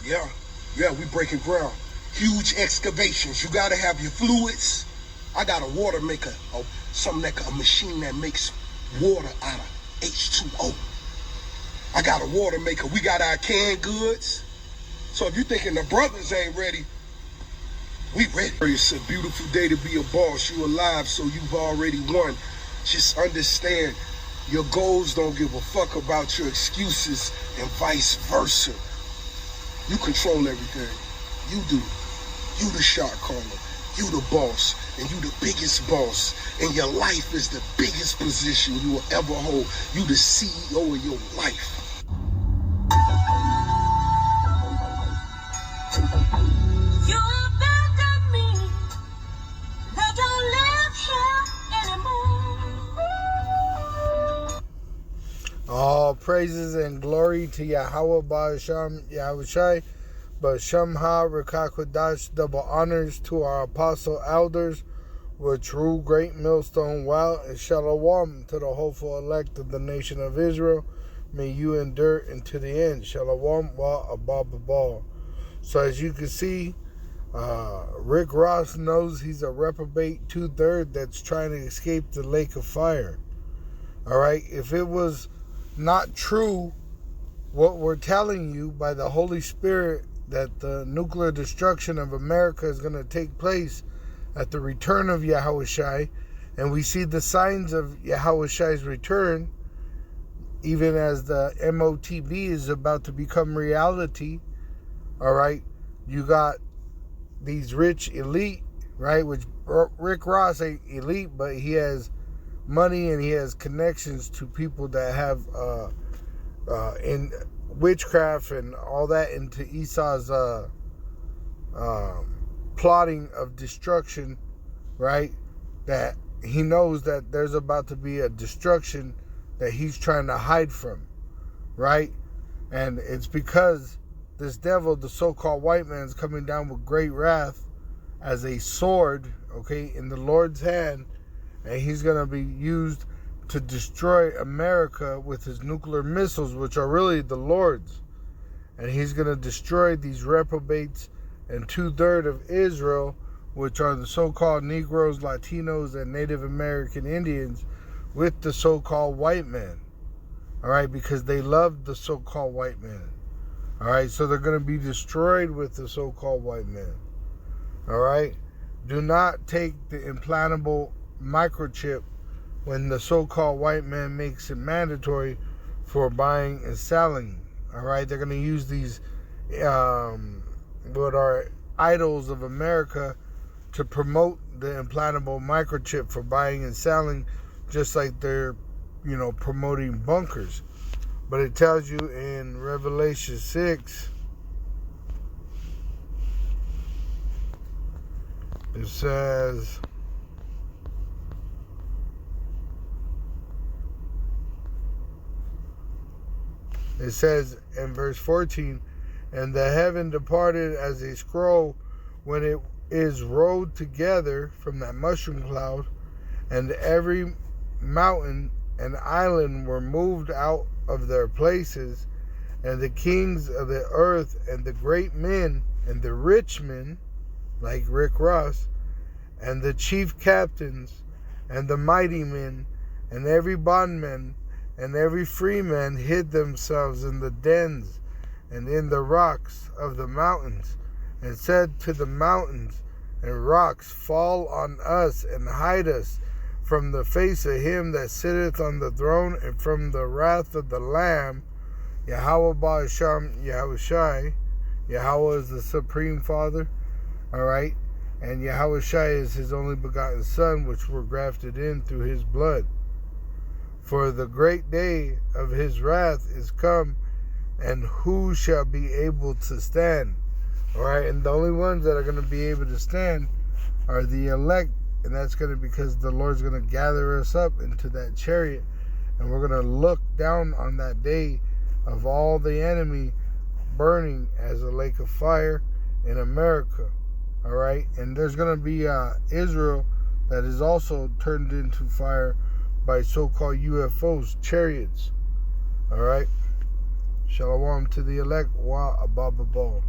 Yeah, we breaking ground. Huge excavations. You gotta have your fluids. I got a water maker, a machine that makes water out of H2O. I got a water maker. We got our canned goods. So if you're thinking the brothers ain't ready, we ready. It's a beautiful day to be a boss. You alive, so you've already won. Just understand, your goals don't give a fuck about your excuses and vice versa. You control everything. You do. You the shot caller. You the boss. And you the biggest boss. And your life is the biggest position you will ever hold. You the CEO of your life. You abandoned me. I don't live here anymore. All praises and glory to Yahweh Ba'asham Yahushai, Ba'asham Ha Rekakwadash. Double honors to our apostle elders with true great millstone well, and shalom to the hopeful elect of the nation of Israel. May you endure into the end. Shalom wa abababal. So as you can see, Rick Ross knows he's a reprobate 2/3 that's trying to escape the lake of fire. All right, if it was not true what we're telling you by the Holy Spirit that the nuclear destruction of America is going to take place at the return of Yahushai, and we see the signs of Yahushai's return, even as the MOTB is about to become reality. All right, you got these rich elite, right, which Rick Ross ain't elite, but he has money and he has connections to people that have in witchcraft and all that into Esau's plotting of destruction, right? That he knows that there's about to be a destruction that he's trying to hide from, right? And it's because this devil, the so-called white man, is coming down with great wrath as a sword, okay, in the Lord's hand, and he's going to be used to destroy America with his nuclear missiles, which are really the Lord's. And he's going to destroy these reprobates and 2/3 of Israel, which are the so-called Negroes, Latinos, and Native American Indians, with the so-called white man. All right, because they love the so-called white man. All right, so they're going to be destroyed with the so-called white man. All right, do not take the implantable microchip when the so-called white man makes it mandatory for buying and selling. All right, they're going to use these what are idols of America to promote the implantable microchip for buying and selling, just like they're, promoting bunkers. But it tells you in Revelation 6, it says, in verse 14, and the heaven departed as a scroll when it is rolled together from that mushroom cloud, and every mountain and island were moved out of their places, and the kings of the earth and the great men and the rich men, like Rick Ross, and the chief captains and the mighty men and every bondman and every freeman hid themselves in the dens and in the rocks of the mountains, and said to the mountains and rocks, fall on us and hide us from the face of him that sitteth on the throne and from the wrath of the Lamb. Yahweh Ba'asham Yahushai. Yahweh is the Supreme Father. All right. And Yahushai is his only begotten Son, which were grafted in through his blood. For the great day of his wrath is come, and who shall be able to stand? All right. And the only ones that are going to be able to stand are the elect. And that's going to be because the Lord's going to gather us up into that chariot. And we're going to look down on that day of all the enemy burning as a lake of fire in America. All right. And there's going to be Israel that is also turned into fire by so-called UFOs, chariots. All right. Shalom to the elect. Wa abababal.